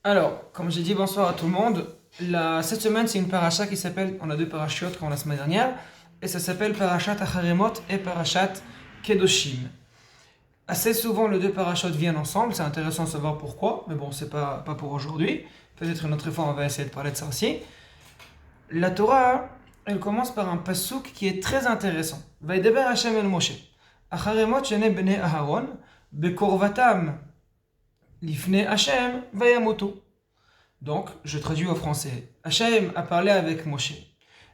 Alors, comme j'ai dit bonsoir à tout le monde, cette semaine c'est une paracha qui s'appelle, on a deux parachutes comme la semaine dernière, et ça s'appelle Parashat Acharemot et Parashat Kedoshim. Assez souvent les deux parachutes viennent ensemble, c'est intéressant de savoir pourquoi, mais bon, c'est pas pour aujourd'hui. Peut-être une autre fois on va essayer de parler de ça aussi. La Torah, elle commence par un pasuk qui est très intéressant. Vaideber Hashem el Moshe. Acharemot shene bnei Aharon, bekorvatam lifne Hashem vayamotu. Donc, je traduis au français. Hachem a parlé avec Moshe.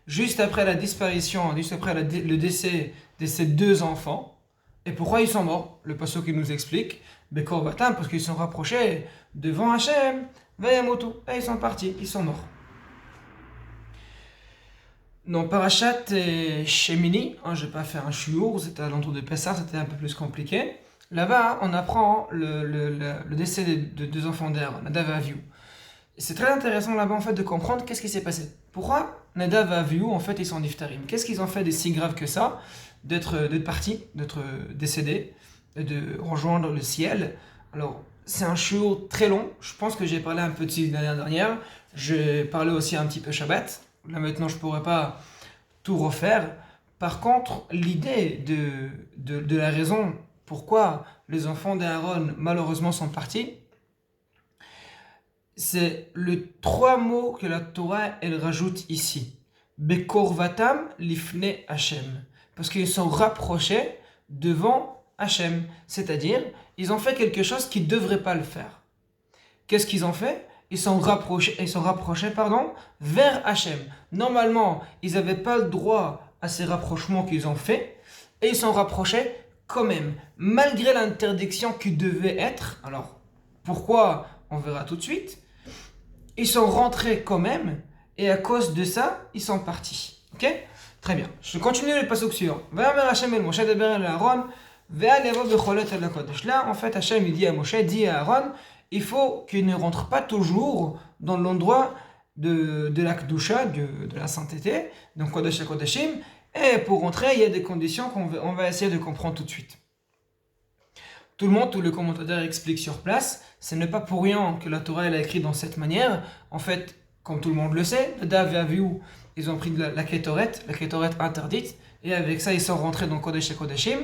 Juste après la disparition, juste après le décès de ses deux enfants. Et pourquoi ils sont morts? Le passage qui nous explique. Bekor Batam, parce qu'ils sont rapprochés devant Hachem. Vayamotu. Et ils sont partis, ils sont morts. Non, Parashat Shemini, je n'ai pas fait un shiur, c'était à l'entour de Pessah, c'était un peu plus compliqué. Là-bas, on apprend le décès de deux enfants d'Aaron, Nadav et Avihu. C'est très intéressant là-bas en fait de comprendre qu'est-ce qui s'est passé. Pourquoi Nadav et Avihu en fait ils sont niftarim? Qu'est-ce qu'ils ont fait de si grave que ça d'être partis, d'être décédés, de rejoindre le ciel? Alors c'est un shiur très long. Je pense que j'ai parlé un peu de ça l'année dernière. J'ai parlé aussi un petit peu Shabbat. Là maintenant je pourrais pas tout refaire. Par contre l'idée de la raison pourquoi les enfants d'Aaron malheureusement sont partis, c'est les trois mots que la Torah elle rajoute ici. Bekorvatam lifne Hashem. Parce qu'ils sont rapprochés devant Hashem. C'est-à-dire, ils ont fait quelque chose qu'ils ne devraient pas le faire. Qu'est-ce qu'ils ont fait? Ils sont rapprochés vers Hashem. Normalement, ils n'avaient pas le droit à ces rapprochements qu'ils ont faits. Et ils sont rapprochés quand même. Malgré l'interdiction qui devait être. Alors, pourquoi? On verra tout de suite. Ils sont rentrés quand même, et à cause de ça, ils sont partis. Ok? Très bien. Je continue le passage suivant. Là, en fait, Hachem il dit à Moshe, dit à Aaron, il faut qu'il ne rentre pas toujours dans l'endroit de la Kedusha, de la sainteté, donc Kodesh HaKodeshim, et pour rentrer, il y a des conditions qu'on va essayer de comprendre tout de suite. Tout le monde, tous les commentateurs expliquent sur place, ce n'est pas pour rien que la Torah elle a écrit dans cette manière. En fait, comme tout le monde le sait, Nadav et Avihu, ils ont pris la Kétoret interdite, et avec ça ils sont rentrés dans Kodesh HaKodeshim.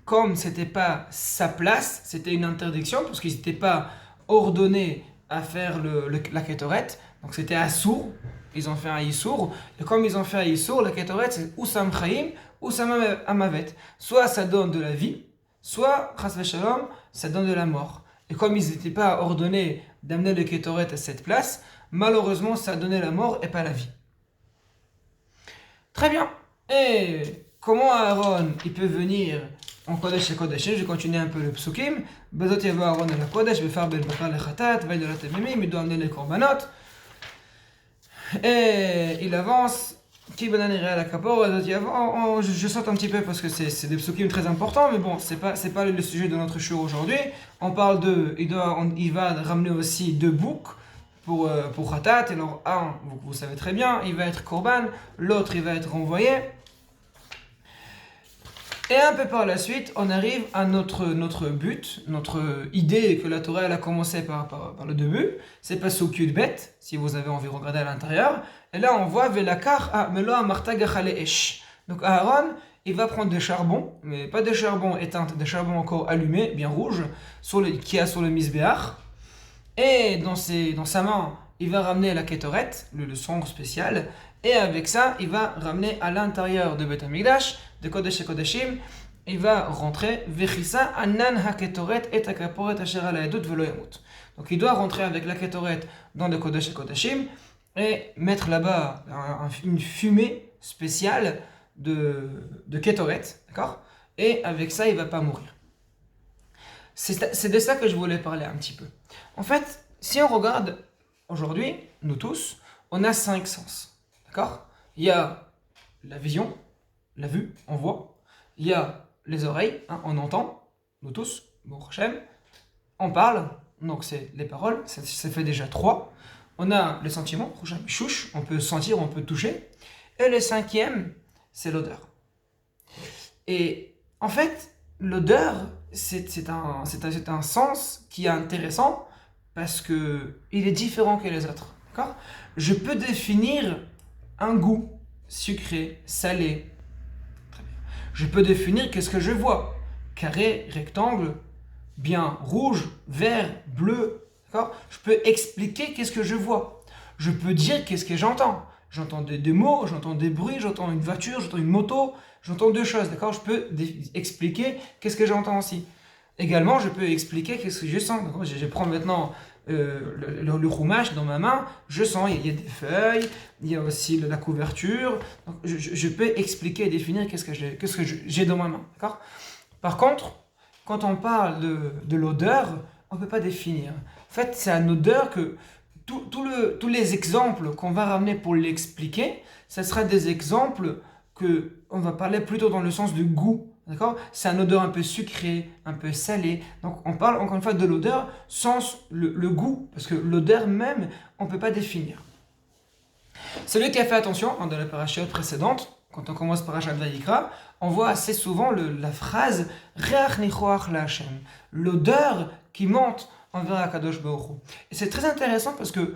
Comme c'était pas sa place, c'était une interdiction, parce qu'ils n'étaient pas ordonnés à faire la Kétoret, donc c'était Assour, ils ont fait un Issour, et comme ils ont fait un Issour, la Kétoret c'est ou Sam Chaim, ou Sam Amavet. Soit ça donne de la vie, soit, chas v'shalom, ça donne de la mort. Et comme ils n'étaient pas ordonnés d'amener le Kétoret à cette place, malheureusement, ça donnait la mort et pas la vie. Très bien. Et comment Aaron, il peut venir en Kodesh et Kodesh? Je continue un peu le psukim. Bezot yavo Aaron à la Kodesh, befar ben bakar le chatat, veille de la temimim, il doit amener les korbanot. Et il avance. Je saute un petit peu parce que c'est des psukim très importants, mais bon, c'est pas le sujet de notre show aujourd'hui. On parle il va ramener aussi deux boucs pour Khatat. Et alors, un, vous savez très bien, il va être korban, l'autre, il va être renvoyé. Et un peu par la suite, on arrive à notre but, notre idée que la Torah elle a commencé par le début. C'est pas Sokyud Bet, si vous avez envie de regarder à l'intérieur. Et là, on voit Velakar Melo Amarta Gachale Esh. Donc Aaron, il va prendre des charbons, mais pas des charbons éteints, des charbons encore allumés, bien rouges, qui a sur le Misbéach. Et dans sa main, il va ramener la Kétoret, le sang spécial. Et avec ça, il va ramener à l'intérieur de Beth Amikdash, de Kodesh et Kodeshim, il va rentrer Vechissa Anan HaKetoret et HaKaporet Asher Ala Edut Velo Yamut. Donc il doit rentrer avec la Ketoret dans le Kodesh et Kodeshim et mettre là-bas une fumée spéciale de Ketoret, d'accord? Et avec ça, il ne va pas mourir. C'est de ça que je voulais parler un petit peu. En fait, si on regarde aujourd'hui, nous tous, on a 5 sens, d'accord? Il y a la vision, la vue, on voit. Il y a les oreilles, on entend, nous tous, bon Hachem. On parle, donc c'est les paroles, ça fait déjà 3. On a les sentiments, chouche, on peut sentir, on peut toucher. Et le 5e, c'est l'odeur. Et en fait, l'odeur, c'est un sens qui est intéressant parce que il est différent que les autres. D'accord? Je peux définir un goût sucré, salé. Très bien. Je peux définir qu'est-ce que je vois. Carré, rectangle, bien rouge, vert, bleu. D'accord? Je peux expliquer qu'est-ce que je vois. Je peux dire qu'est-ce que j'entends. J'entends des mots, j'entends des bruits, j'entends une voiture, j'entends une moto, j'entends deux choses. D'accord? Je peux expliquer qu'est-ce que j'entends aussi. Également, je peux expliquer qu'est-ce que je sens. Je prends maintenant le roumage dans ma main, je sens, il y a des feuilles, il y a aussi la couverture. Donc, je peux expliquer et définir qu'est-ce que j'ai dans ma main. D'accord? Par contre, quand on parle de l'odeur, on ne peut pas définir. En fait, c'est une odeur que tous les exemples qu'on va ramener pour l'expliquer, ce sera des exemples qu'on va parler plutôt dans le sens du goût. D'accord? C'est une odeur un peu sucrée, un peu salée. Donc on parle encore une fois de l'odeur sans le goût, parce que l'odeur même, on ne peut pas définir. Celui qui a fait attention dans la parasha précédente, quand on commence parashat Vayikra, on voit assez souvent la phrase Reach nichoach la Hashem, l'odeur qui monte envers Akadosh Baruch Hu. Et c'est très intéressant parce que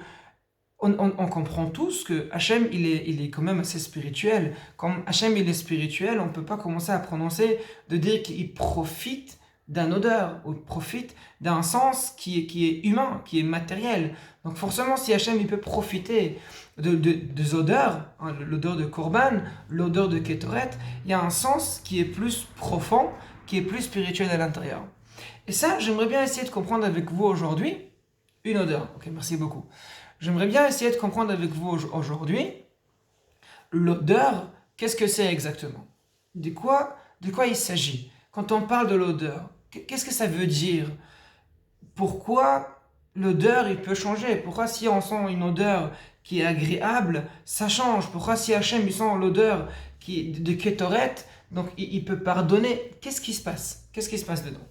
on comprend tous que Hachem, il est quand même assez spirituel. Comme Hachem, il est spirituel, on ne peut pas commencer à prononcer, de dire qu'il profite d'un odeur, ou profite d'un sens qui est humain, qui est matériel. Donc forcément, si Hachem, il peut profiter des odeurs, hein, l'odeur de Korban, l'odeur de Ketoret, il y a un sens qui est plus profond, qui est plus spirituel à l'intérieur. Et ça, j'aimerais bien essayer de comprendre avec vous aujourd'hui une odeur. Ok, merci beaucoup. J'aimerais bien essayer de comprendre avec vous aujourd'hui l'odeur, qu'est-ce que c'est exactement? De quoi il s'agit? Quand on parle de l'odeur, qu'est-ce que ça veut dire? Pourquoi l'odeur, il peut changer? Pourquoi si on sent une odeur qui est agréable, ça change? Pourquoi si Hachem, il sent l'odeur de Ketoret, donc il peut pardonner? Qu'est-ce qui se passe? Qu'est-ce qui se passe dedans?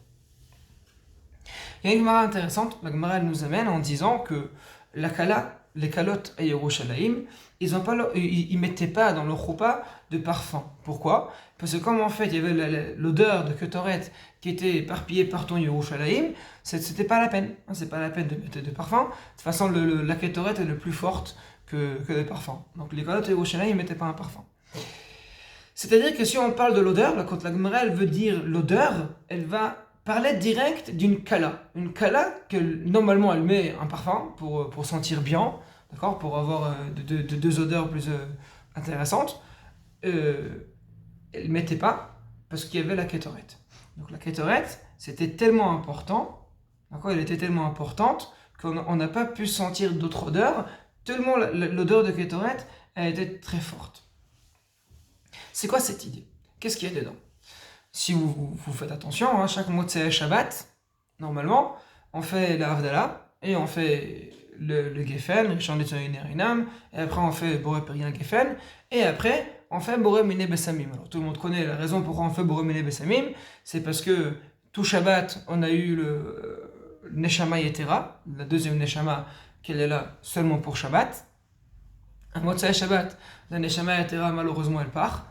Il y a une Gemara intéressante, la Gemara nous amène en disant que les calottes à Yerushalayim, ils mettaient pas dans leur choupa de parfum. Pourquoi? Parce que comme en fait il y avait l'odeur de Ketoret qui était éparpillée partout en Yerushalayim, c'était pas la peine. C'est pas la peine de mettre de parfum. De toute façon, la Ketoret est le plus forte que le parfum. Donc les calottes à Yerushalayim ne mettaient pas un parfum. C'est-à-dire que si on parle de l'odeur, quand la Gemara elle veut dire l'odeur, elle va parler direct d'une kala. Une kala que normalement elle met un parfum pour sentir bien, d'accord, pour avoir deux odeurs plus intéressantes. Elle ne mettait pas parce qu'il y avait la kétoret. Donc la kétoret, c'était tellement important, d'accord, elle était tellement importante qu'on n'a pas pu sentir d'autres odeurs, tellement l'odeur de kétoret elle était très forte. C'est quoi cette idée? Qu'est-ce qu'il y a dedans? Si vous faites attention, hein, chaque Motzei Shabbat, normalement, on fait la Havdalah, et on fait le Geffen, Rishon Letzon Erinam, et après on fait Boré Perien Geffen, et après on fait Boré Mine Bessamim. Alors tout le monde connaît la raison pourquoi on fait Boré Mine Bessamim, c'est parce que tout Shabbat, on a eu le Neshama Yetera, la deuxième Neshama qu'elle est là seulement pour Shabbat. Un Motzei Shabbat, la Neshama Yetera, malheureusement, elle part.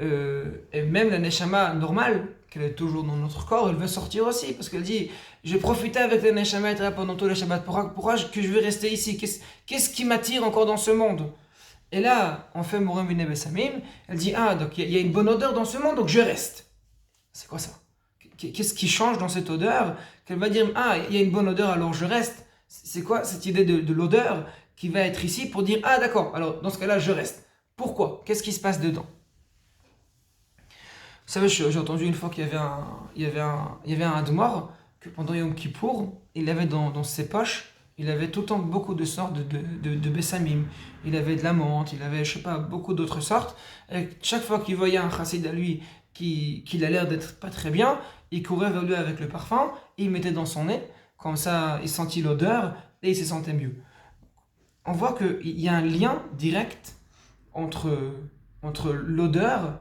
Et même la Neshama normale, qu'elle est toujours dans notre corps, elle veut sortir aussi, parce qu'elle dit j'ai profité avec la Neshama pendant tout le Shabbat, pourquoi que je vais rester ici? Qu'est-ce qui m'attire encore dans ce monde? Et là, on fait Morem Bine Bessamim, elle dit donc il y a une bonne odeur dans ce monde, donc je reste. C'est quoi ça? Qu'est-ce qui change dans cette odeur? Qu'elle va dire il y a une bonne odeur, alors je reste. C'est quoi cette idée de l'odeur qui va être ici pour dire d'accord, alors dans ce cas-là, je reste. Pourquoi? Qu'est-ce qui se passe dedans? Vous savez, j'ai entendu une fois qu'il y avait un Admor que pendant Yom Kippour, il avait dans ses poches, il avait tout le temps beaucoup de sortes de bessamim. Il avait de la menthe, il avait, je sais pas, beaucoup d'autres sortes. Et chaque fois qu'il voyait un chassid à lui qui a l'air d'être pas très bien, il courait vers lui avec le parfum, et il mettait dans son nez, comme ça il sentit l'odeur et il se sentait mieux. On voit qu'il y a un lien direct entre l'odeur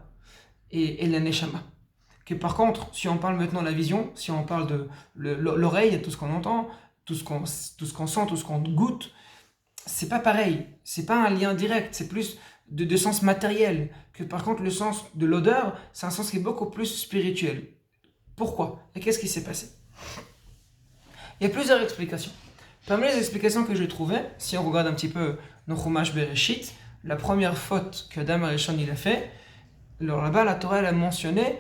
et la neshama. Que par contre, si on parle maintenant de la vision, si on parle de l'oreille, tout ce qu'on entend, tout ce qu'on sent, tout ce qu'on goûte, c'est pas pareil. C'est pas un lien direct, c'est plus de sens matériel. Que par contre, le sens de l'odeur, c'est un sens qui est beaucoup plus spirituel. Pourquoi? Et qu'est-ce qui s'est passé? Il y a plusieurs explications. Parmi les explications que j'ai trouvées, si on regarde un petit peu nos Chumash Bereshit, la première faute que Adam Arishon il a fait, alors là-bas la Torah elle a mentionné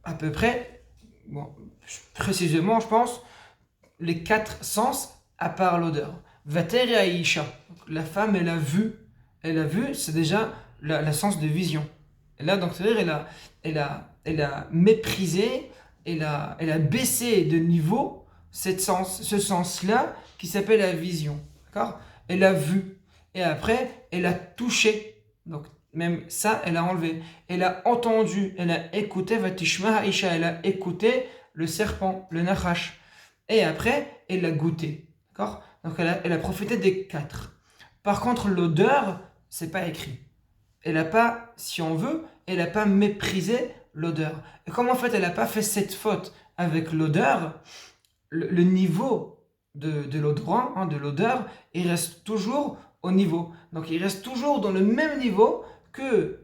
à peu près, bon, précisément je pense, les 4 sens à part l'odeur. Vater Aisha, la femme elle a vu, c'est déjà la sens de vision. Et là donc c'est-à-dire elle a méprisé, elle a baissé de niveau ce sens-là qui s'appelle la vision. D'accord? Elle a vu. Et après, elle a touché. Donc, même ça, elle a enlevé. Elle a entendu, elle a écouté, Vatishma Haisha, elle a écouté le serpent, le nachash. Et après, elle a goûté. D'accord? Donc, elle a profité des 4. Par contre, l'odeur, c'est pas écrit. Elle n'a pas, si on veut, elle n'a pas méprisé l'odeur. Et comme en fait, elle n'a pas fait cette faute avec l'odeur, le niveau de l'odorant, de l'odeur, il reste toujours au niveau. Donc il reste toujours dans le même niveau que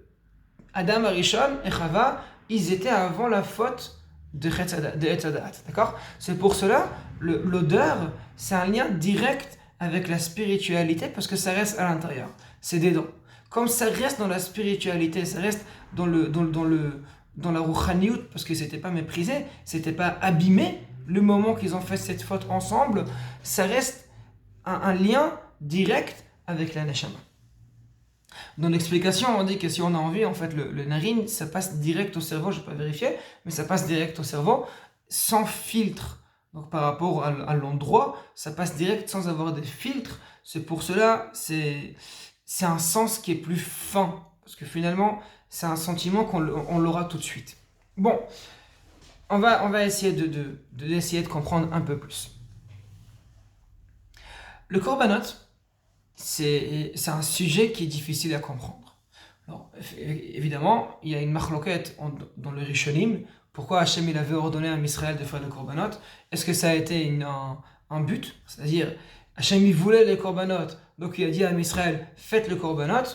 Adam Arishon et Chava, ils étaient avant la faute de Etz Hadat. D'accord? C'est pour cela, l'odeur, c'est un lien direct avec la spiritualité parce que ça reste à l'intérieur. C'est des dents. Comme ça reste dans la spiritualité, ça reste dans la rouchaniout, parce que c'était pas méprisé, c'était pas abîmé, le moment qu'ils ont fait cette faute ensemble, ça reste un lien direct avec la neshama. Dans l'explication, on dit que si on a envie, en fait, le narine, ça passe direct au cerveau, je ne vais pas vérifier, mais ça passe direct au cerveau, sans filtre. Donc par rapport à l'endroit, ça passe direct sans avoir des filtres. C'est pour cela, c'est un sens qui est plus fin, parce que finalement, c'est un sentiment qu'on l'aura tout de suite. Bon, on va essayer de comprendre un peu plus. Le korbanot, c'est un sujet qui est difficile à comprendre. Alors, évidemment, il y a une machloket dans le Rishonim. Pourquoi Hachem il avait ordonné à Israël de faire le korbanot? Est-ce que ça a été un but? C'est-à-dire, Hachem il voulait les korbanot, donc il a dit à Israël, faites le korbanot.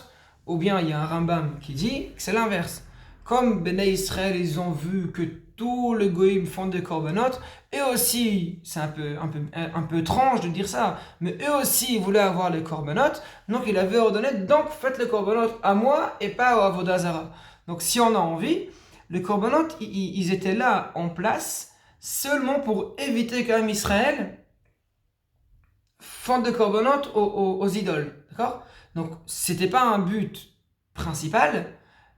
Ou bien il y a un Rambam qui dit que c'est l'inverse. Comme Béné Israël, ils ont vu que tous les goïms font des korbanot, et aussi, c'est un peu étrange de dire ça, mais eux aussi ils voulaient avoir les korbanot, donc il avait ordonné, donc faites les korbanot à moi et pas à Avodah Zara. Donc si on a envie, les korbanot, ils étaient là en place seulement pour éviter qu'un Israël fasse des korbanot aux idoles. D'accord? Donc c'était pas un but principal,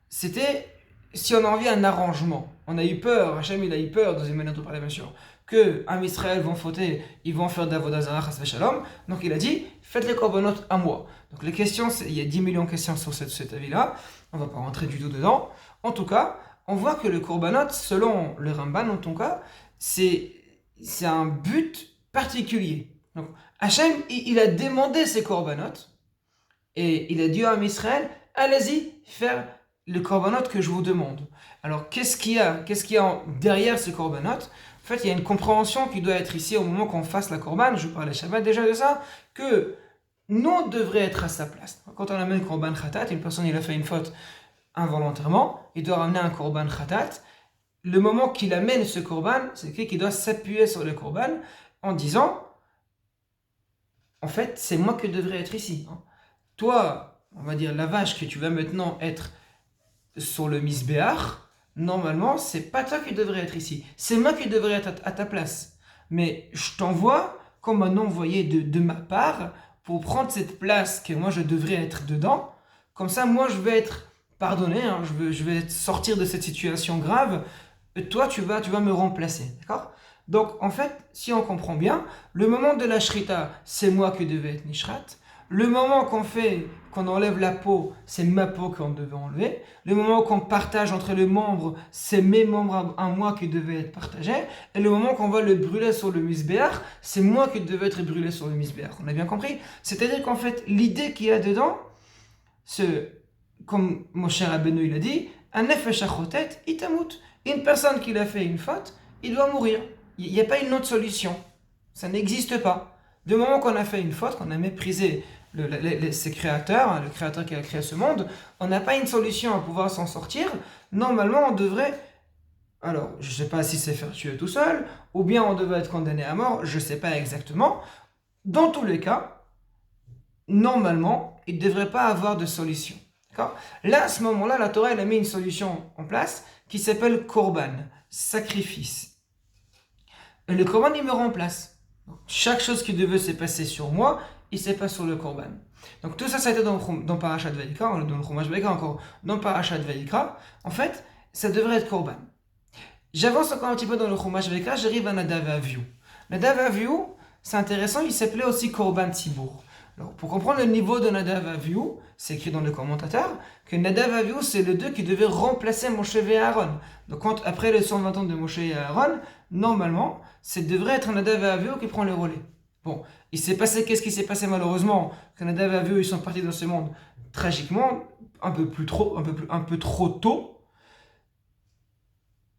c'était si on a envie un arrangement. On a eu peur, Hachem il a eu peur, deuxième manière de parler bien sûr, que Am Israël vont fauter, ils vont faire d'Avodah Zarah, chas v'shalom. Donc il a dit, faites les korbanot à moi. Donc les questions, il y a 10 millions de questions sur cet avis-là, on va pas rentrer du tout dedans. En tout cas, on voit que le korbanot, selon le Ramban en tout cas, c'est un but particulier. Donc Hachem, il a demandé ces korbanot, et il a dit à Israël, allez-y faire le korbanot que je vous demande. Alors, qu'est-ce qu'il y a derrière ce korbanot? En fait, il y a une compréhension qui doit être ici au moment qu'on fasse la korban. Je parlais Shabbat déjà de ça, que nous devrions être à sa place. Quand on amène korban khatat, une personne il a fait une faute involontairement, il doit ramener un korban khatat. Le moment qu'il amène ce korban, c'est qu'il doit s'appuyer sur le korban en disant, en fait, c'est moi qui devrais être ici. Toi, on va dire la vache que tu vas maintenant être sur le misbéach, normalement, c'est pas toi qui devrais être ici. C'est moi qui devrais être à ta place. Mais je t'envoie comme un envoyé de ma part pour prendre cette place que moi je devrais être dedans. Comme ça, moi je vais être pardonné, je vais sortir de cette situation grave. Et toi, tu vas me remplacer. D'accord? Donc, en fait, si on comprend bien, le moment de la shrita, c'est moi qui devais être nishrat. Le moment qu'on enlève la peau, c'est ma peau qu'on devait enlever. Le moment qu'on partage entre les membres, c'est mes membres à moi qui devaient être partagés. Et le moment qu'on va le brûler sur le misbéach, c'est moi qui devais être brûlé sur le misbéach. On a bien compris? C'est-à-dire qu'en fait, l'idée qu'il y a dedans, comme mon cher Rabbeinu il a dit, un nefesh achotet itamut. Une personne qui a fait une faute, il doit mourir. Il n'y a pas une autre solution. Ça n'existe pas. Du moment qu'on a fait une faute, qu'on a méprisé ses créateurs, le créateur qui a créé ce monde, on n'a pas une solution à pouvoir s'en sortir. Normalement, on devrait... Alors, je ne sais pas si c'est faire tuer tout seul, ou bien on devrait être condamné à mort, je ne sais pas exactement. Dans tous les cas, normalement, il ne devrait pas avoir de solution. D'accord? Là, à ce moment-là, la Torah elle a mis une solution en place qui s'appelle Korban, sacrifice. Et le Korban, il me remplace. Donc, chaque chose qui devait se passer sur moi, il se passe sur le Korban. Donc tout ça, ça a été dans Parashat Vayikra, dans le Chumash Vayikra encore, dans Parashat Vayikra. En fait, ça devrait être Korban. J'avance encore un petit peu dans le Chumash Vayikra, j'arrive à Nadav et Avihu. Nadav et Avihu, c'est intéressant, il s'appelait aussi Korban Tzibour. Alors, pour comprendre le niveau de Nadav et Avihu, c'est écrit dans le commentateur que Nadav et Avihu, c'est les deux qui devaient remplacer Moshe et Aaron. Donc après les 120 ans de Moshe et Aaron, normalement, ça devrait être Nadav et Avihu qui prend le relais. Bon, il s'est passé, qu'est-ce qui s'est passé malheureusement? Que Nadav et Avihu, ils sont partis dans ce monde tragiquement, un peu trop tôt.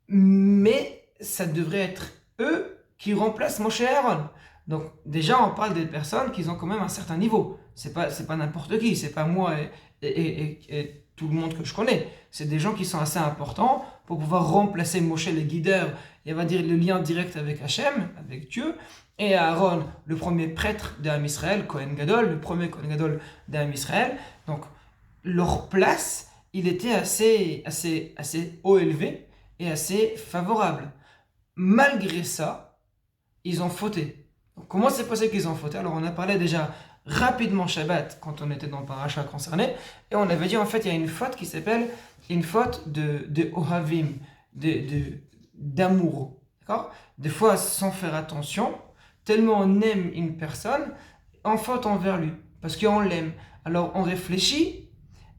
Mais ça devrait être eux qui remplacent Moshe et Aaron. Donc déjà on parle des personnes qui ont quand même un certain niveau. C'est pas n'importe qui, c'est pas moi et tout le monde que je connais. C'est des gens qui sont assez importants pour pouvoir remplacer Moshe le guideur, et on va dire le lien direct avec Hachem, avec Dieu, et Aaron, le premier prêtre d'Am Israël, Kohen Gadol, le premier Kohen Gadol d'Am Israël. Donc leur place, il était assez haut élevé et assez favorable. Malgré ça, ils ont fauté. Donc, comment c'est possible qu'ils ont fauté? Alors on a parlé déjà rapidement Shabbat quand on était dans le paracha concerné, et on avait dit en fait il y a une faute qui s'appelle une faute de ohavim, d'amour. D'accord? Des fois sans faire attention, tellement on aime une personne, on faute envers lui, parce qu'on l'aime. Alors on réfléchit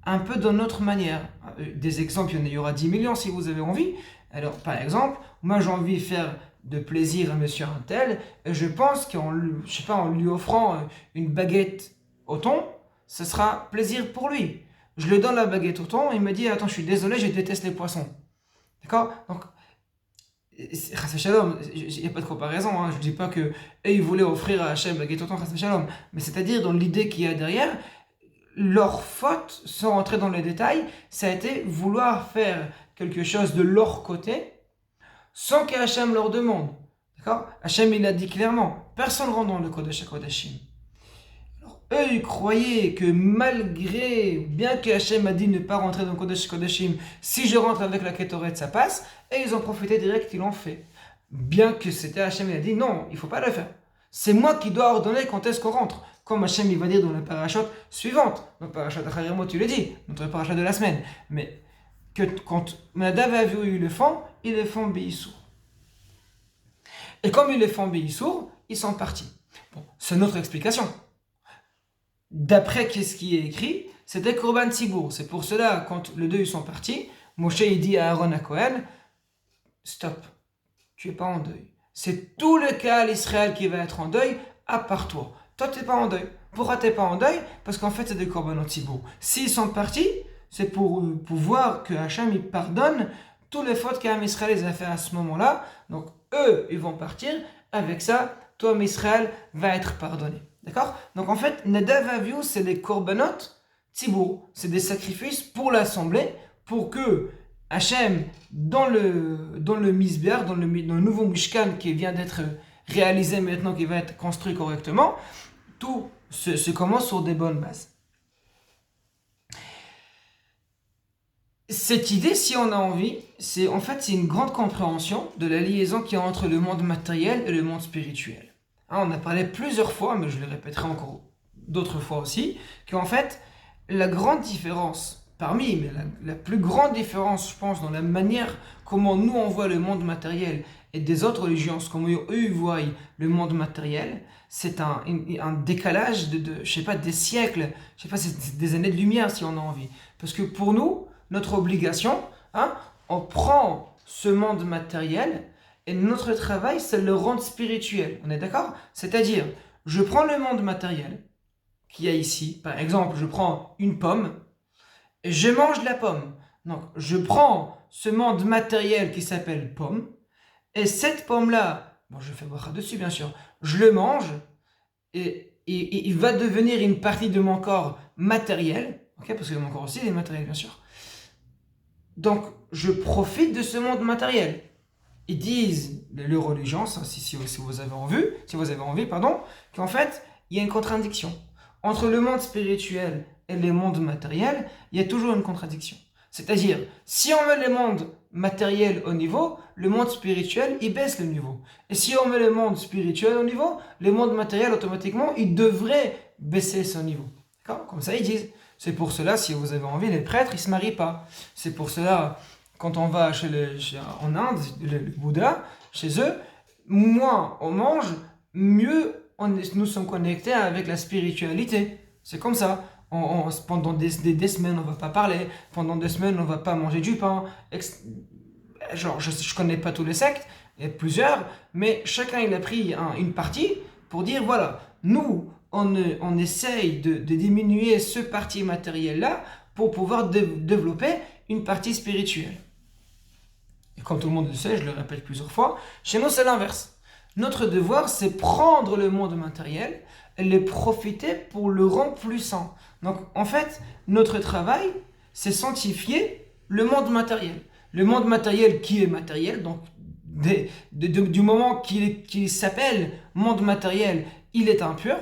un peu dans notre manière. Des exemples, il y aura 10 millions si vous avez envie. Alors par exemple, moi j'ai envie de faire de plaisir à monsieur Untel, et je pense qu'en lui offrant une baguette au thon, ce sera plaisir pour lui. Je lui donne la baguette au thon, il me dit attends, je suis désolé, je déteste les poissons. D'accord? Donc, Shalom, il n'y a pas de comparaison, hein. Je ne dis pas que ils voulaient offrir à Hachem baguette au thon, Shalom, mais c'est-à-dire dans l'idée qu'il y a derrière, leur faute, sans rentrer dans les détails, ça a été vouloir faire quelque chose de leur côté, sans que Hachem leur demande. D'accord? Hachem, il a dit clairement, personne ne rentre dans le Kodesh HaKodashim. Alors, eux, ils croyaient que bien que Hachem a dit ne pas rentrer dans le Kodesh HaKodashim, si je rentre avec la Ketoret, ça passe, et ils ont profité direct, ils l'ont fait. Bien que c'était Hachem, il a dit non, il ne faut pas le faire. C'est moi qui dois ordonner quand est-ce qu'on rentre. Comme Hachem, il va dire dans la parachute suivante, dans la parachute Acharimo, tu le dis, notre parachute de la semaine. Mais que quand Nadav et Avihu ils le font Beissour. Et comme ils le font Beissour, ils sont partis. Bon, c'est notre explication. D'après ce qui est écrit, c'était Korban Tzibour. C'est pour cela, quand les deux ils sont partis, Moshe il dit à Aaron à Cohen, stop, tu n'es pas en deuil. C'est tout le cas l'Israël qui va être en deuil, à part toi. Toi, tu n'es pas en deuil. Pourquoi tu n'es pas en deuil? Parce qu'en fait, c'est des Korban Tzibour. S'ils sont partis, c'est pour voir que Hachem il pardonne toutes les fautes qu'Am Israël a fait à ce moment-là. Donc eux, ils vont partir. Avec ça, toi, Israël, va être pardonné. D'accord? Donc en fait, Nadav et Avihu, c'est des korbanot tzibour. C'est des sacrifices pour l'assemblée, pour que Hachem, dans le Misbéach, dans le nouveau Mishkan qui vient d'être réalisé maintenant, qui va être construit correctement, tout se commence sur des bonnes bases. Cette idée, si on a envie, c'est une grande compréhension de la liaison qu'il y a entre le monde matériel et le monde spirituel. On a parlé plusieurs fois, mais je le répéterai encore d'autres fois aussi, qu'en fait, la grande différence, mais la plus grande différence, je pense, dans la manière comment nous on voit le monde matériel et des autres religions, comment eux voient le monde matériel, c'est un décalage des siècles, c'est des années de lumière si on a envie. Parce que pour nous, notre obligation, on prend ce monde matériel et notre travail, c'est le rendre spirituel. On est d'accord? C'est-à-dire, je prends le monde matériel qu'il y a ici. Par exemple, je prends une pomme et je mange la pomme. Donc, je prends ce monde matériel qui s'appelle pomme et cette pomme-là, je fais bracha dessus bien sûr, je le mange et il va devenir une partie de mon corps matériel, parce que mon corps aussi est matériel bien sûr. Donc, je profite de ce monde matériel. Ils disent, les religions, si vous avez envie, qu'en fait, il y a une contradiction. Entre le monde spirituel et le monde matériel, il y a toujours une contradiction. C'est-à-dire, si on met le monde matériel au niveau, le monde spirituel, il baisse le niveau. Et si on met le monde spirituel au niveau, le monde matériel, automatiquement, il devrait baisser son niveau. D'accord? Comme ça, ils disent. C'est pour cela, si vous avez envie, les prêtres, ils ne se marient pas. C'est pour cela, quand on va en Inde, le Bouddha, chez eux, moins on mange, mieux nous sommes connectés avec la spiritualité. C'est comme ça. Pendant des semaines, on ne va pas parler. Pendant 2 semaines, on ne va pas manger du pain. Genre, je ne connais pas tous les sectes, il y a plusieurs, mais chacun il a pris une partie pour dire, voilà, nous, on essaye de diminuer ce parti matériel-là pour pouvoir développer une partie spirituelle. Et comme tout le monde le sait, je le répète plusieurs fois, chez nous c'est l'inverse. Notre devoir, c'est prendre le monde matériel et le profiter pour le rendre plus sain. Donc, en fait, notre travail, c'est sanctifier le monde matériel. Le monde matériel qui est matériel, donc du moment qu'il s'appelle monde matériel, il est impur.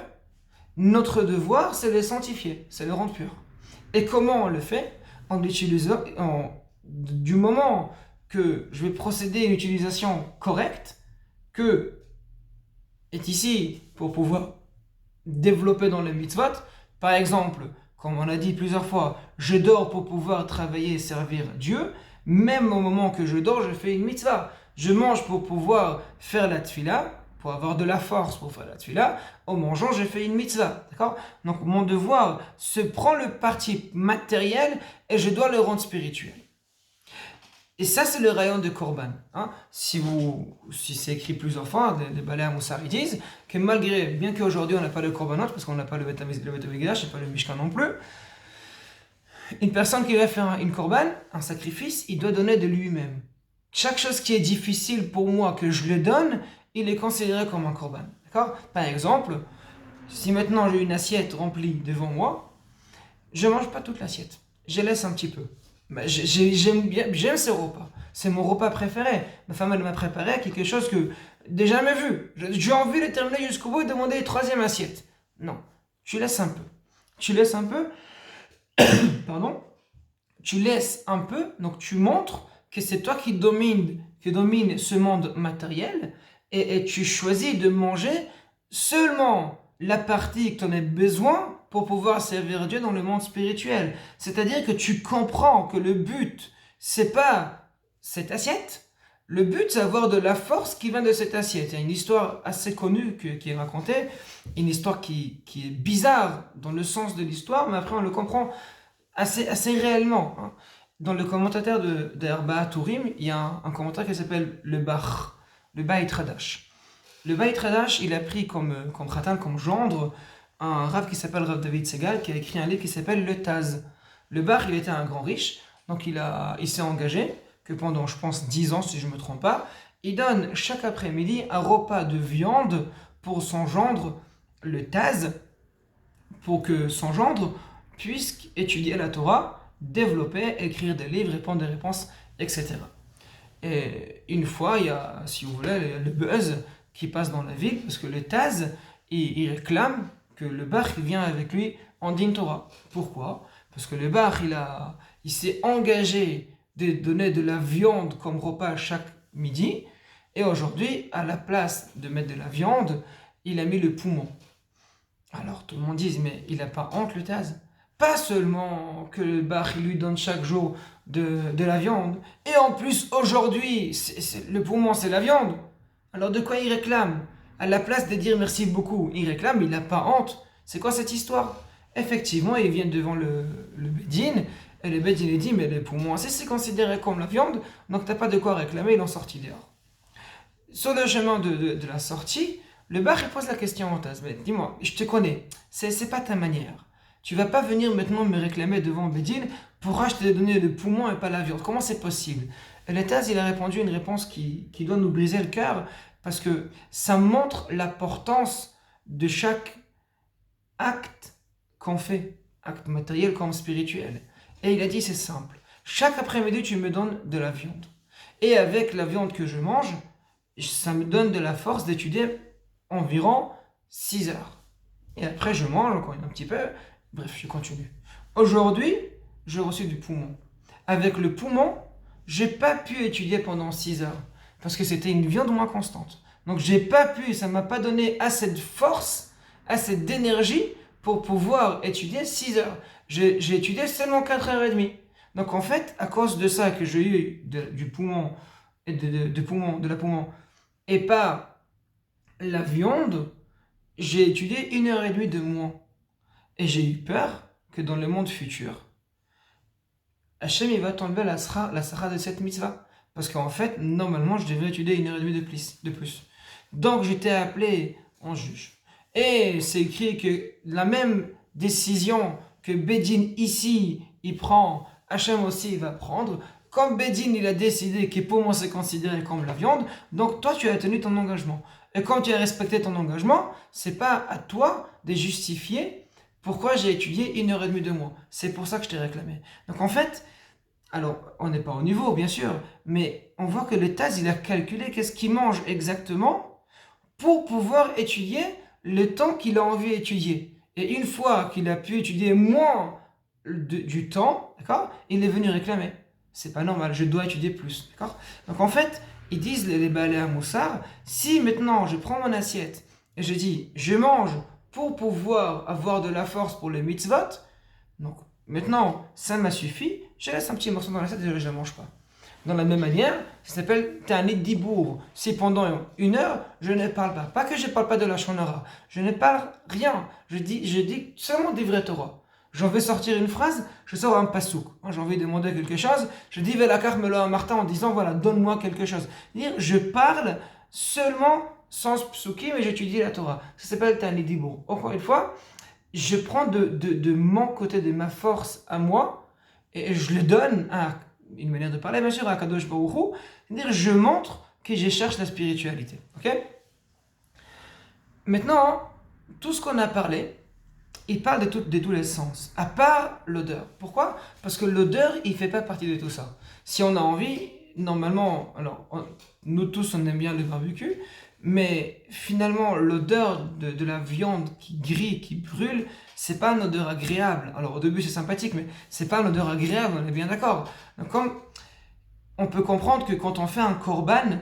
Notre devoir, c'est de le sanctifier, c'est de le rendre pur. Et comment on le fait? En l'utilisant, du moment que je vais procéder à une utilisation correcte, que est ici pour pouvoir développer dans le mitzvot. Par exemple, comme on a dit plusieurs fois, je dors pour pouvoir travailler et servir Dieu. Même au moment que je dors, je fais une mitzvah. Je mange pour pouvoir faire la tefila, pour avoir de la force pour faire la tefila. En mangeant, je fais une mitzvah. D'accord? Donc mon devoir se prend le parti matériel et je dois le rendre spirituel. Et ça, c'est le rayon de Korban. Hein? Si c'est écrit plusieurs fois, les Balei HaMussar, ils disent que bien qu'aujourd'hui on n'a pas le Korbanot, parce qu'on n'a pas le Bet HaMikdash et pas le Mishkan non plus, une personne qui va faire une Korban, un sacrifice, il doit donner de lui-même. Chaque chose qui est difficile pour moi que je le donne, il est considéré comme un Korban. D'accord? Par exemple, si maintenant j'ai une assiette remplie devant moi, je ne mange pas toute l'assiette. Je laisse un petit peu. J'aime ce repas. C'est mon repas préféré. Ma femme, elle m'a préparé quelque chose que j'ai jamais vu. J'ai envie de terminer jusqu'au bout et demander une troisième assiette. Non. Tu laisses un peu. Tu laisses un peu. Pardon. Tu laisses un peu. Donc tu montres que c'est toi qui domine ce monde matériel. Et tu choisis de manger seulement la partie que tu en as besoin pour pouvoir servir Dieu dans le monde spirituel. C'est-à-dire que tu comprends que le but, c'est pas cette assiette. Le but, c'est avoir de la force qui vient de cette assiette. Il y a une histoire assez connue qui est racontée, une histoire qui est bizarre dans le sens de l'histoire, mais après on le comprend assez réellement. Hein. Dans le commentaire de Arbaat Urim, il y a un commentaire qui s'appelle le Beit Hadash. Le Beit Hadash, il a pris comme khatan, comme gendre, un rav qui s'appelle Rav David Segal, qui a écrit un livre qui s'appelle Le Taz. Le Bach, il était un grand riche, donc il s'est engagé que pendant, je pense, 10 ans, si je ne me trompe pas, il donne chaque après-midi un repas de viande pour son gendre, le Taz, pour que son gendre puisse étudier la Torah, développer, écrire des livres, répondre des réponses, etc. Et une fois, il y a, si vous voulez, le buzz qui passe dans la ville, parce que le Taz, il réclame que le Bach vient avec lui en din Torah. Pourquoi? Parce que le Bach, il s'est engagé de donner de la viande comme repas chaque midi, et aujourd'hui, à la place de mettre de la viande, il a mis le poumon. Alors tout le monde dit, mais il n'a pas honte le Taz? Pas seulement que le Bach lui donne chaque jour de la viande, et en plus aujourd'hui, le poumon c'est la viande. Alors de quoi il réclame? À la place de dire merci beaucoup, il réclame, il n'a pas honte. C'est quoi cette histoire? Effectivement, il vient devant le Bedin, et le Bedin lui dit, mais les poumons, c'est considéré comme la viande, donc t'as pas de quoi réclamer, il en sortit dehors. Sur le chemin de la sortie, le Bach il pose la question au Taz, mais dis-moi, je te connais, c'est pas ta manière. Tu vas pas venir maintenant me réclamer devant Bedin, pourquoi je t'ai donné le poumon et pas la viande? Comment c'est possible? Et le Taz il a répondu une réponse qui doit nous briser le cœur, parce que ça montre l'importance de chaque acte qu'on fait, acte matériel comme spirituel. Et il a dit, c'est simple, chaque après-midi tu me donnes de la viande. Et avec la viande que je mange, ça me donne de la force d'étudier environ 6 heures. et après je mange encore un petit peu. Bref, je continue. Aujourd'hui, j'ai reçu du poumon. Avec le poumon, j'ai pas pu étudier pendant 6 heures parce que c'était une viande moins constante. Donc j'ai pas pu, ça m'a pas donné assez de force, assez d'énergie pour pouvoir étudier 6 heures. J'ai étudié seulement 4 heures et demie. Donc en fait, à cause de ça que j'ai eu du poumon et de la poumon et pas la viande, j'ai étudié 1 heure et demie de moins. Et j'ai eu peur que dans le monde futur, Hachem il va t'enlever la sera de cette mitzvah. Parce qu'en fait, normalement, je devrais étudier 1 heure et demie de plus. Donc, j'étais appelé en juge. Et c'est écrit que la même décision que Bedin ici, il prend, Hachem aussi il va prendre. Comme Bedin, il a décidé que pour moi c'est considéré comme la viande, donc toi tu as tenu ton engagement. Et quand tu as respecté ton engagement, c'est pas à toi de justifier pourquoi j'ai étudié 1 heure et demie de moins. C'est pour ça que je t'ai réclamé. Donc en fait, alors, on n'est pas au niveau, bien sûr, mais on voit que le Taz, il a calculé qu'est-ce qu'il mange exactement pour pouvoir étudier le temps qu'il a envie d'étudier. Et une fois qu'il a pu étudier moins du temps, d'accord, il est venu réclamer. C'est pas normal, je dois étudier plus, d'accord. Donc en fait, ils disent les balais à Moussard, si maintenant je prends mon assiette et je dis, je mange pour pouvoir avoir de la force pour les mitzvot, donc maintenant, ça m'a suffi, je laisse un petit morceau dans l'assiette et je ne la mange pas. Dans la même manière, ça s'appelle Ta'anit Dibour. Si pendant 1 heure, je ne parle pas que je ne parle pas de la Shonara, je ne parle rien, je dis seulement des vrais Torah. J'en vais sortir une phrase, je sors un pasouk. J'ai envie de demander quelque chose, je dis Velakar Melo à Martin en disant voilà, donne-moi quelque chose. Dire je parle seulement sans psukim et j'étudie la Torah. Ça s'appelle Ta'anit Dibour. Encore une fois, je prends de mon côté, de ma force à moi, et je le donne à une manière de parler, bien sûr, à Kadosh Baruch Hu, c'est-à-dire je montre que je cherche la spiritualité. Ok. Maintenant, tout ce qu'on a parlé, il parle de tous les sens, à part l'odeur. Pourquoi? Parce que l'odeur, il ne fait pas partie de tout ça. Si on a envie, normalement, alors, nous tous, on aime bien le barbecue, mais finalement, l'odeur de la viande qui grille, qui brûle, c'est pas une odeur agréable. Alors, au début, c'est sympathique, mais c'est pas une odeur agréable, on est bien d'accord. Donc, comme on peut comprendre que quand on fait un korban,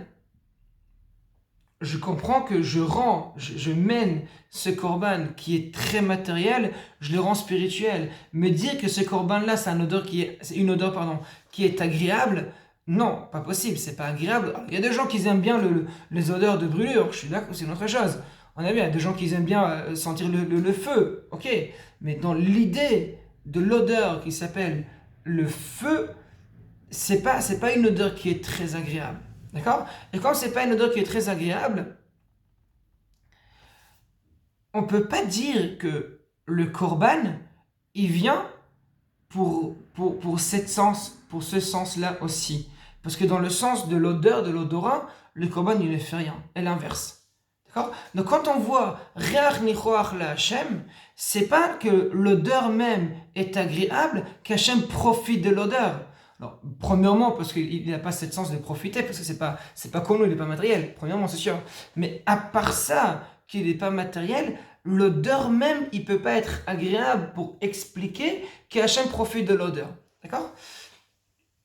je comprends que je mène ce korban qui est très matériel, je le rends spirituel. Me dire que ce korban-là, c'est une odeur, qui est agréable, non, pas possible, c'est pas agréable. Alors, il y a des gens qui aiment bien les odeurs de brûlure, je suis d'accord, c'est une autre chose. On a bien, il y a des gens qui aiment bien sentir le feu, ok. Mais dans l'idée de l'odeur qui s'appelle le feu, c'est pas une odeur qui est très agréable. D'accord? Et comme c'est pas une odeur qui est très agréable, on peut pas dire que le korban, il vient pour ce sens-là aussi. Parce que dans le sens de l'odeur, de l'odorat, le korban, il ne fait rien. Et l'inverse. D'accord? Donc quand on voit Reach Nichoach la Hashem, c'est pas que l'odeur même est agréable, qu'Hachem profite de l'odeur. Alors, premièrement, parce qu'il n'a pas cette sens de profiter, parce que c'est pas comme nous, il n'est pas matériel. Premièrement, c'est sûr. Mais à part ça, qu'il n'est pas matériel, l'odeur même, il peut pas être agréable pour expliquer qu'Hachem profite de l'odeur. D'accord?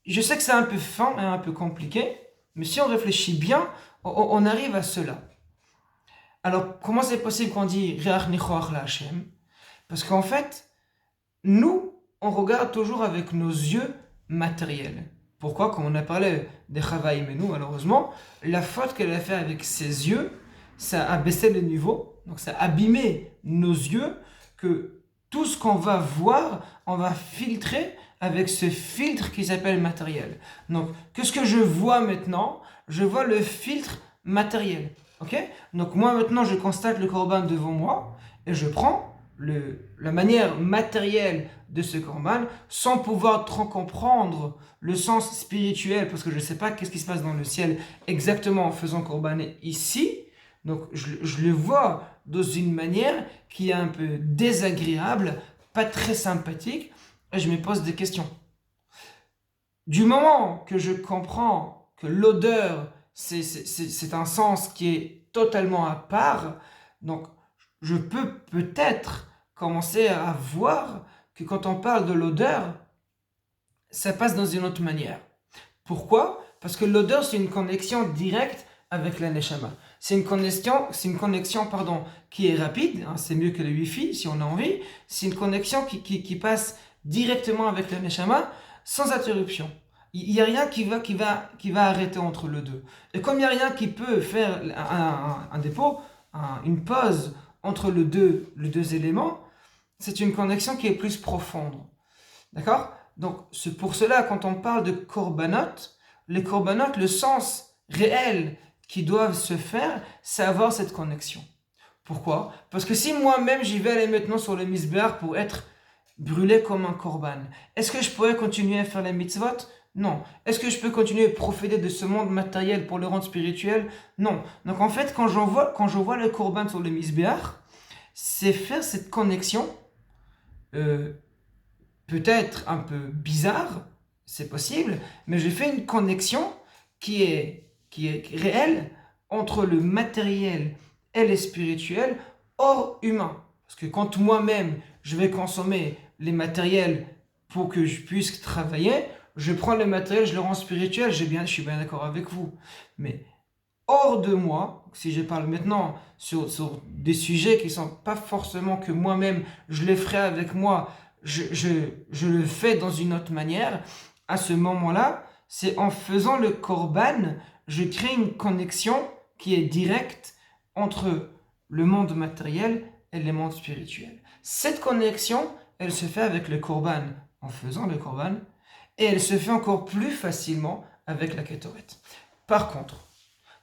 Je sais que c'est un peu fin et un peu compliqué, mais si on réfléchit bien, on arrive à cela. Alors, comment c'est possible qu'on dit Reach Nichoach la Hashem? Parce qu'en fait, nous, on regarde toujours avec nos yeux matériels. Pourquoi? Comme on a parlé de Chava Imenu, malheureusement, la faute qu'elle a fait avec ses yeux, ça a baissé le niveau, donc ça a abîmé nos yeux, que tout ce qu'on va voir, on va filtrer avec ce filtre qui s'appelle matériel. Donc, qu'est-ce que je vois maintenant? Je vois le filtre matériel. Ok? Donc moi maintenant je constate le korban devant moi et je prends la manière matérielle de ce korban sans pouvoir trop comprendre le sens spirituel parce que je ne sais pas qu'est-ce qui se passe dans le ciel exactement en faisant korban ici. Donc je le vois dans une manière qui est un peu désagréable, pas très sympathique et je me pose des questions. Du moment que je comprends que l'odeur c'est un sens qui est totalement à part. Donc, je peux peut-être commencer à voir que quand on parle de l'odeur, ça passe dans une autre manière. Pourquoi? Parce que l'odeur, c'est une connexion directe avec la neshama. C'est une connexion qui est rapide, hein, c'est mieux que le Wi-Fi si on a envie. C'est une connexion qui passe directement avec la neshama sans interruption. Il n'y a rien qui va arrêter entre les deux. Et comme il n'y a rien qui peut faire un dépôt, une pause entre les deux éléments, c'est une connexion qui est plus profonde. D'accord? Donc, c'est pour cela, quand on parle de korbanot, les korbanot, le sens réel qui doivent se faire, c'est avoir cette connexion. Pourquoi? Parce que si moi-même, j'y vais aller maintenant sur le misbéar pour être brûlé comme un korban, est-ce que je pourrais continuer à faire les mitzvot? Non. Est-ce que je peux continuer à profiter de ce monde matériel pour le rendre spirituel? Non. Donc en fait, quand je vois le korban sur le misbéar, c'est faire cette connexion peut-être un peu bizarre, c'est possible, mais j'ai fait une connexion qui est réelle entre le matériel et le spirituel hors humain. Parce que quand moi-même, je vais consommer les matériels pour que je puisse travailler, je prends le matériel, je le rends spirituel, je suis bien d'accord avec vous. Mais hors de moi, si je parle maintenant sur des sujets qui ne sont pas forcément que moi-même, je les ferai avec moi, je le fais dans une autre manière, à ce moment-là, c'est en faisant le korban, je crée une connexion qui est directe entre le monde matériel et le monde spirituel. Cette connexion, elle se fait avec le korban, en faisant le korban, et elle se fait encore plus facilement avec la kétoret. Par contre,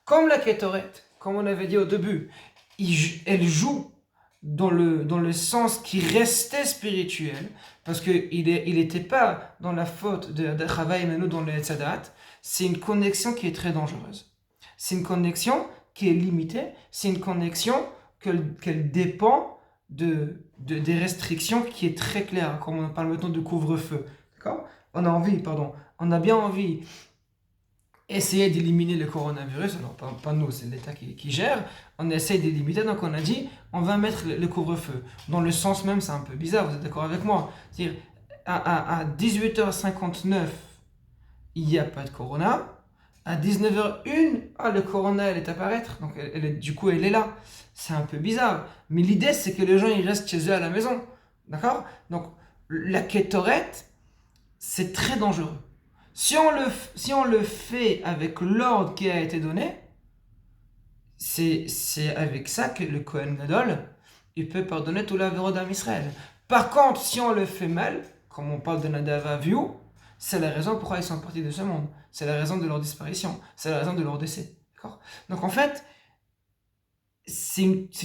comme la kétoret, comme on avait dit au début, elle joue dans le sens qui restait spirituel, parce qu'il n'était pas dans la faute de Chava mais nous dans le Tzadat, c'est une connexion qui est très dangereuse. C'est une connexion qui est limitée, c'est une connexion qu'elle dépend des restrictions qui est très claire, comme on parle maintenant de couvre-feu. D'accord? On a bien envie essayer d'éliminer le coronavirus, alors pas nous, c'est l'État qui gère, on essaie de limiter, donc on a dit, on va mettre le couvre-feu. Dans le sens même, c'est un peu bizarre, vous êtes d'accord avec moi? C'est-à-dire, à 18h59, il n'y a pas de corona, à 19h01, le corona, elle est apparaître, donc du coup, elle est là. C'est un peu bizarre, mais l'idée, c'est que les gens, ils restent chez eux à la maison, d'accord? Donc, la kétoret, c'est très dangereux. Si on le fait avec l'ordre qui a été donné, c'est avec ça que le Kohen Gadol, il peut pardonner tout l'avérot d'Israël. Par contre, si on le fait mal, comme on parle de Nadav Avihu, c'est la raison pourquoi ils sont partis de ce monde. C'est la raison de leur disparition. C'est la raison de leur décès. D'accord? Donc en fait, c'est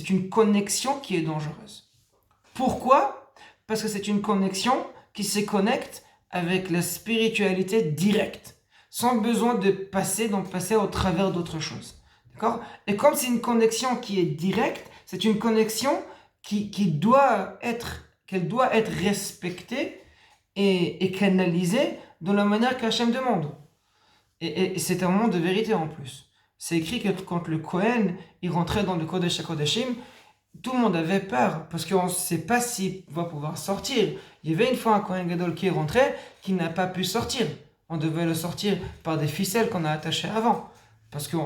une connexion qui est dangereuse. Pourquoi? Parce que c'est une connexion qui se connecte avec la spiritualité directe, sans besoin de passer au travers d'autres choses. D'accord? Et comme c'est une connexion qui est directe, c'est une connexion qu'elle doit être respectée et canalisée de la manière qu'Hachem demande. Et c'est un moment de vérité en plus. C'est écrit que quand le Kohen il rentrait dans le Kodesh HaKodeshim, tout le monde avait peur, parce qu'on ne sait pas s'il va pouvoir sortir. Il y avait une fois un Kohen Gadol qui est rentré, qui n'a pas pu sortir. On devait le sortir par des ficelles qu'on a attachées avant. Parce qu'il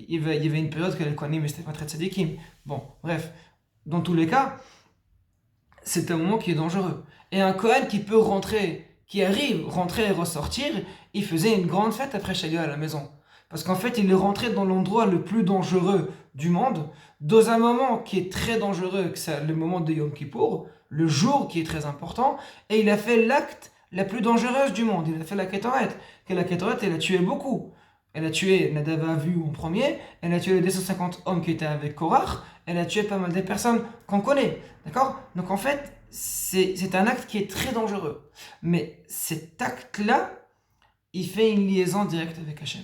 y avait une période que les Kohanim n'étaient pas très tzadikim. Bon, bref. Dans tous les cas, c'est un moment qui est dangereux. Et un Kohen qui peut rentrer, qui arrive, rentrer et ressortir, il faisait une grande fête après chez lui à la maison. Parce qu'en fait, il est rentré dans l'endroit le plus dangereux du monde, dans un moment qui est très dangereux, que c'est le moment de Yom Kippour, le jour qui est très important, et il a fait l'acte la plus dangereuse du monde. Il a fait la Kétoret. Et la Kétoret, elle a tué beaucoup. Elle a tué Nadav Avihu en premier, elle a tué les 250 hommes qui étaient avec Korach, elle a tué pas mal de personnes qu'on connaît. D'accord? Donc en fait, c'est un acte qui est très dangereux. Mais cet acte-là, il fait une liaison directe avec Hachem.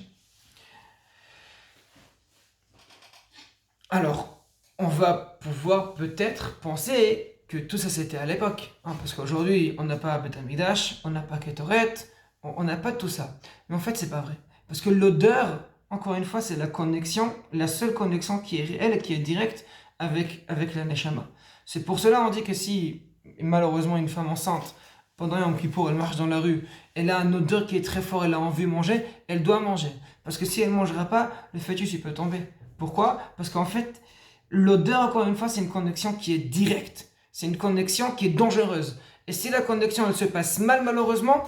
Alors, on va pouvoir peut-être penser que tout ça c'était à l'époque, parce qu'aujourd'hui on n'a pas Beth Amikdash, on n'a pas Kétoret, on n'a pas tout ça. Mais en fait c'est pas vrai, parce que l'odeur, encore une fois, c'est la seule connexion qui est réelle et qui est directe avec la Neshama. C'est pour cela on dit que si, malheureusement, une femme enceinte, pendant Yom Kippour, elle marche dans la rue, elle a un odeur qui est très fort, elle a envie de manger, elle doit manger. Parce que si elle ne mangera pas, le fœtus il peut tomber. Pourquoi? Parce qu'en fait, l'odeur, encore une fois, c'est une connexion qui est directe. C'est une connexion qui est dangereuse. Et si la connexion elle se passe mal, malheureusement,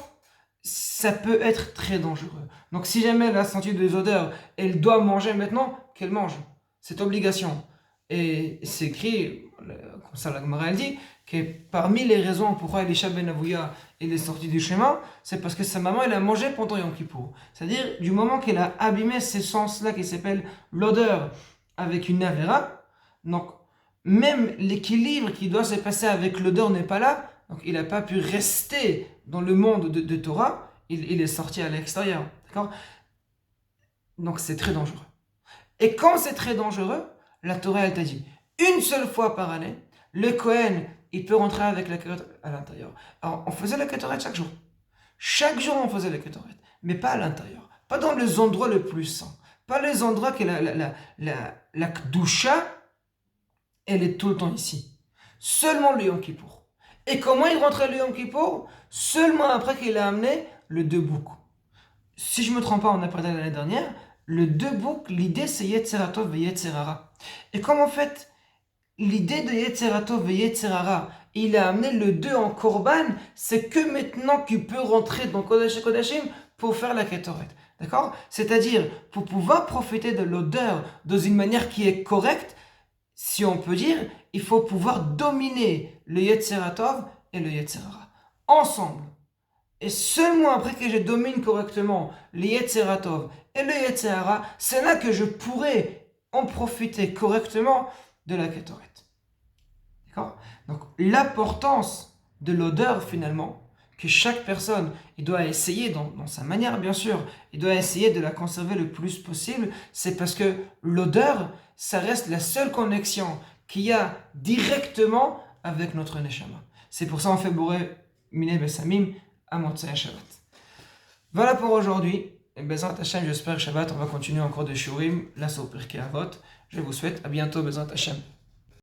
ça peut être très dangereux. Donc si jamais elle a senti des odeurs, elle doit manger maintenant, qu'elle mange. C'est obligation. Et c'est écrit, comme ça la Gemara elle dit, que parmi les raisons pourquoi Elisha ben Avouya est sorti du chemin, c'est parce que sa maman elle a mangé pendant Yom Kippour. C'est-à-dire du moment qu'elle a abîmé ces sens-là qui s'appellent l'odeur avec une avera, donc même l'équilibre qui doit se passer avec l'odeur n'est pas là, donc il n'a pas pu rester dans le monde de Torah, il est sorti à l'extérieur. D'accord? Donc c'est très dangereux. Et quand c'est très dangereux, la Torah elle t'a dit, une seule fois par année, le Kohen, il peut rentrer avec la ketoret à l'intérieur. Alors on faisait la ketoret chaque jour. Chaque jour on faisait la ketoret, mais pas à l'intérieur. Pas dans les endroits les plus saints. Pas les endroits que la Kdusha, elle est tout le temps ici. Seulement le Yom Kippour. Et comment il rentrait le Yom Kippour? Seulement après qu'il a amené le deux boucs. Si je ne me trompe pas, on a parlé l'année dernière, le deux boucs, l'idée c'est Yetzeratov et Yetzerara. Et comme en fait, l'idée de Yetzeratov et Yetzerara, il a amené le deux en Korban, c'est que maintenant qu'il peut rentrer dans Kodesh Kodashim pour faire la Ketoret. D'accord? C'est-à-dire, pour pouvoir profiter de l'odeur dans une manière qui est correcte, si on peut dire, il faut pouvoir dominer le Yetzeratov et le Yetzerara ensemble. Et seulement après que je domine correctement le Yetzeratov et le Yetzerara, c'est là que je pourrai en profiter correctement de la Ketoret. D'accord? Donc l'importance de l'odeur finalement, que chaque personne il doit essayer dans sa manière bien sûr, il doit essayer de la conserver le plus possible, c'est parce que l'odeur, ça reste la seule connexion qu'il y a directement avec notre Neshama. C'est pour ça qu'on fait Boré Miné Bessamim à Motzei Shabbat. Voilà pour aujourd'hui. Et Bezrat Hashem, j'espère que Shabbat, on va continuer encore de Shurim, là c'est au Pirkei Avot. Je vous souhaite à bientôt, Bezrat Hashem.